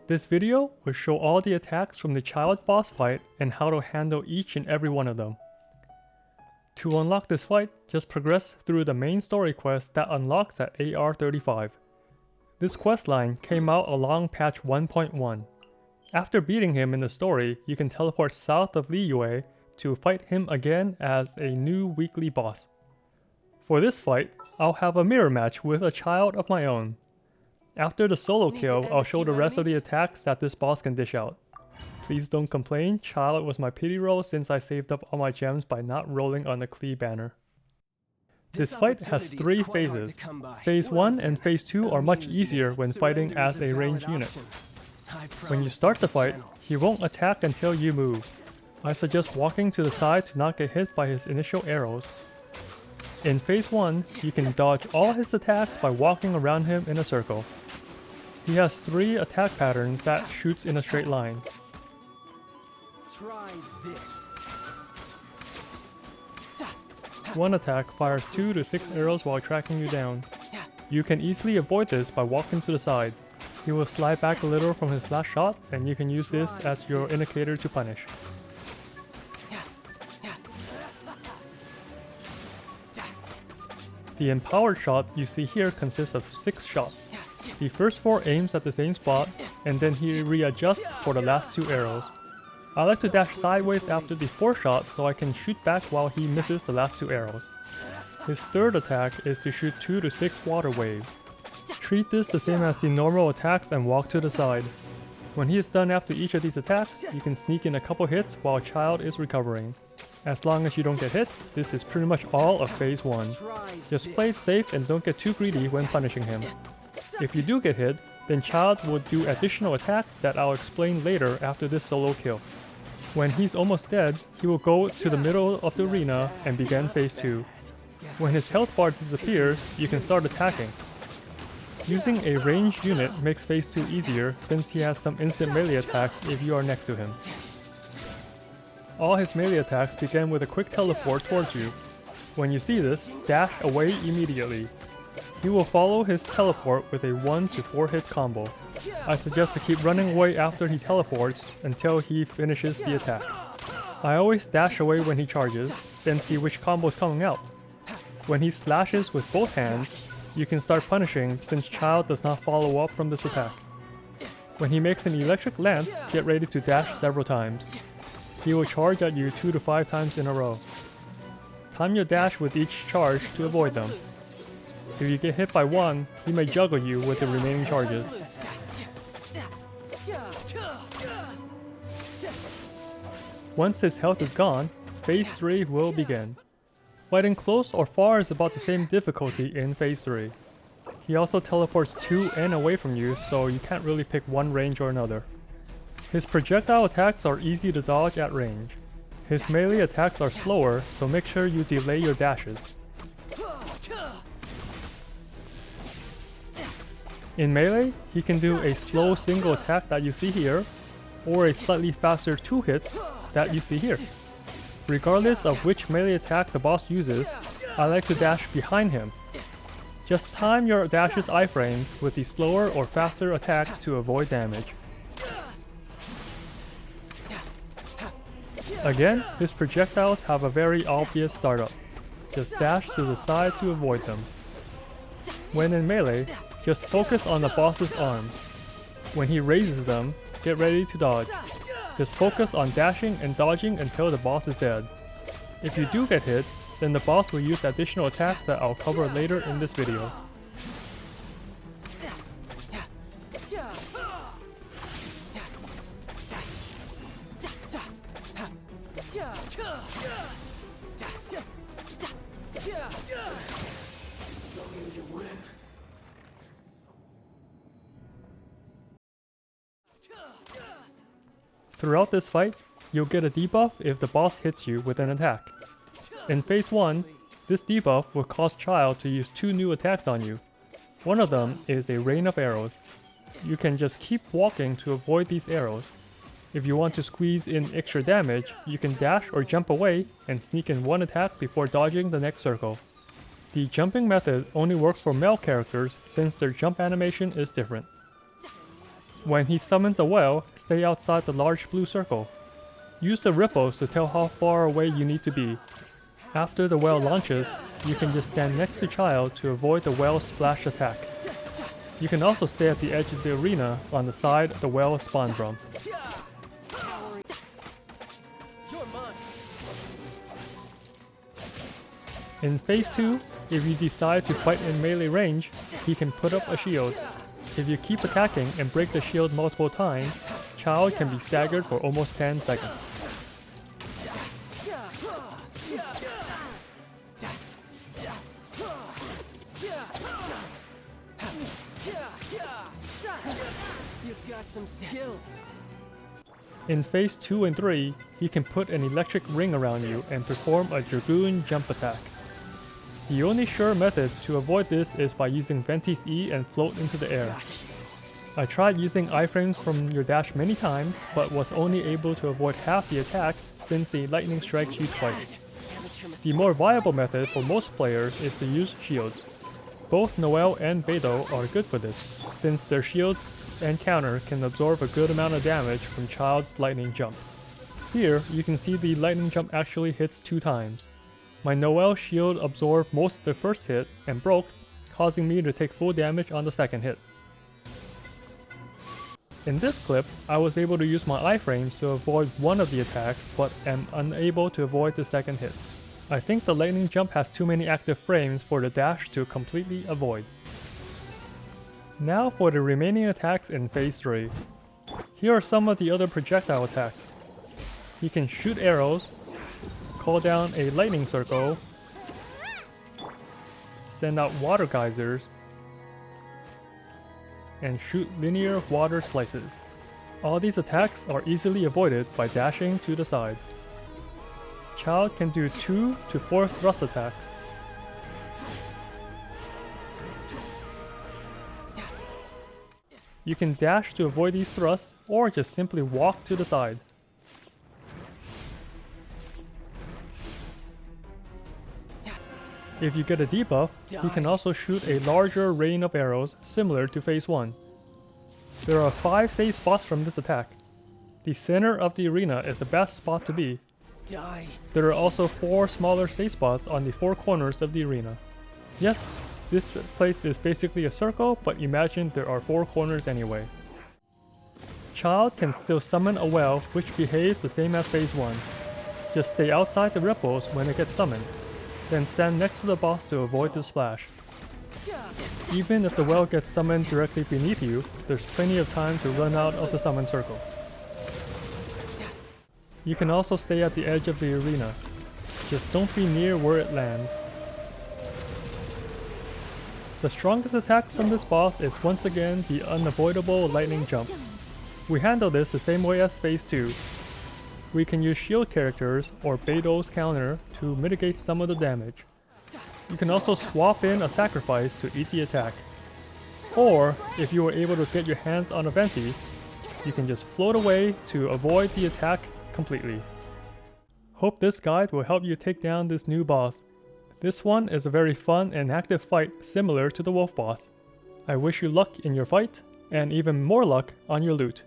This video will show all the attacks from the Childe boss fight and how to handle each and every one of them. To unlock this fight, just progress through the main story quest that unlocks at AR35. This questline came out along patch 1.1. After beating him in the story, you can teleport south of Liyue to fight him again as a new weekly boss. For this fight, I'll have a mirror match with a Childe of my own. After the solo kill, I'll show the rest of the attacks that this boss can dish out. Please don't complain, Childe was my pity roll since I saved up all my gems by not rolling on the Klee banner. This fight has 3 phases. Phase 1 and Phase 2 are much easier when fighting as a ranged unit. When you start the fight, he won't attack until you move. I suggest walking to the side to not get hit by his initial arrows. In Phase 1, you can dodge all his attacks by walking around him in a circle. He has 3 attack patterns that shoots in a straight line. Try this. One attack fires 2 to 6 arrows while tracking you down. You can easily avoid this by walking to the side. He will slide back a little from his last shot, and you can use this as your indicator to punish. The empowered shot you see here consists of 6 shots. The first 4 aims at the same spot, and then he readjusts for the last 2 arrows. I like to dash sideways after the 4th shot so I can shoot back while he misses the last 2 arrows. His third attack is to shoot 2 to 6 water waves. Treat this the same as the normal attacks and walk to the side. When he is done after each of these attacks, you can sneak in a couple hits while Childe is recovering. As long as you don't get hit, this is pretty much all of Phase 1. Just play it safe and don't get too greedy when punishing him. If you do get hit, then Childe will do additional attacks that I'll explain later after this solo kill. When he's almost dead, he will go to the middle of the arena and begin Phase 2. When his health bar disappears, you can start attacking. Using a ranged unit makes Phase 2 easier since he has some instant melee attacks if you are next to him. All his melee attacks begin with a quick teleport towards you. When you see this, dash away immediately. He will follow his teleport with a 1 to 4 hit combo. I suggest to keep running away after he teleports until he finishes the attack. I always dash away when he charges, then see which combo is coming out. When he slashes with both hands, you can start punishing since Childe does not follow up from this attack. When he makes an electric lance, get ready to dash several times. He will charge at you 2 to 5 times in a row. Time your dash with each charge to avoid them. If you get hit by one, he may juggle you with the remaining charges. Once his health is gone, Phase 3 will begin. Fighting close or far is about the same difficulty in Phase 3. He also teleports to and away from you, so you can't really pick one range or another. His projectile attacks are easy to dodge at range. His melee attacks are slower, so make sure you delay your dashes. In melee, he can do a slow single attack that you see here, or a slightly faster 2 hits that you see here. Regardless of which melee attack the boss uses, I like to dash behind him. Just time your dash's iframes with the slower or faster attack to avoid damage. Again, his projectiles have a very obvious startup. Just dash to the side to avoid them. When in melee, just focus on the boss's arms. When he raises them, get ready to dodge. Just focus on dashing and dodging until the boss is dead. If you do get hit, then the boss will use additional attacks that I'll cover later in this video. Throughout this fight, you'll get a debuff if the boss hits you with an attack. In Phase 1, this debuff will cause Childe to use 2 new attacks on you. One of them is a rain of arrows. You can just keep walking to avoid these arrows. If you want to squeeze in extra damage, you can dash or jump away and sneak in one attack before dodging the next circle. The jumping method only works for male characters since their jump animation is different. When he summons a whale, stay outside the large blue circle. Use the ripples to tell how far away you need to be. After the whale launches, you can just stand next to Childe to avoid the whale's splash attack. You can also stay at the edge of the arena on the side of the whale spawn drum. In phase 2, if you decide to fight in melee range, he can put up a shield. If you keep attacking and break the shield multiple times, Childe can be staggered for almost 10 seconds. You've got some skills. In phase 2 and 3, he can put an electric ring around you and perform a Dragoon jump attack. The only sure method to avoid this is by using Venti's E and float into the air. I tried using iframes from your dash many times, but was only able to avoid half the attack since the lightning strikes you twice. The more viable method for most players is to use shields. Both Noelle and Beidou are good for this, since their shields and counter can absorb a good amount of damage from Childe's lightning jump. Here, you can see the lightning jump actually hits 2 times. My Noelle shield absorbed most of the first hit and broke, causing me to take full damage on the second hit. In this clip, I was able to use my iframes to avoid one of the attacks, but am unable to avoid the second hit. I think the lightning jump has too many active frames for the dash to completely avoid. Now for the remaining attacks in phase 3. Here are some of the other projectile attacks. He can shoot arrows, call down a lightning circle, send out water geysers, and shoot linear water slices. All these attacks are easily avoided by dashing to the side. Childe can do 2 to 4 thrust attacks. You can dash to avoid these thrusts, or just simply walk to the side. If you get a debuff, you can also shoot a larger rain of arrows similar to phase 1. There are 5 safe spots from this attack. The center of the arena is the best spot to be. There are also 4 smaller safe spots on the 4 corners of the arena. Yes, this place is basically a circle, but imagine there are 4 corners anyway. Childe can still summon a whale which behaves the same as phase 1. Just stay outside the ripples when it gets summoned. Then stand next to the boss to avoid the splash. Even if the whale gets summoned directly beneath you, there's plenty of time to run out of the summon circle. You can also stay at the edge of the arena. Just don't be near where it lands. The strongest attack from this boss is once again the unavoidable lightning jump. We handle this the same way as phase 2. We can use shield characters or Beidou's counter to mitigate some of the damage. You can also swap in a sacrifice to eat the attack. Or, if you were able to get your hands on a Venti, you can just float away to avoid the attack completely. Hope this guide will help you take down this new boss. This one is a very fun and active fight similar to the wolf boss. I wish you luck in your fight, and even more luck on your loot.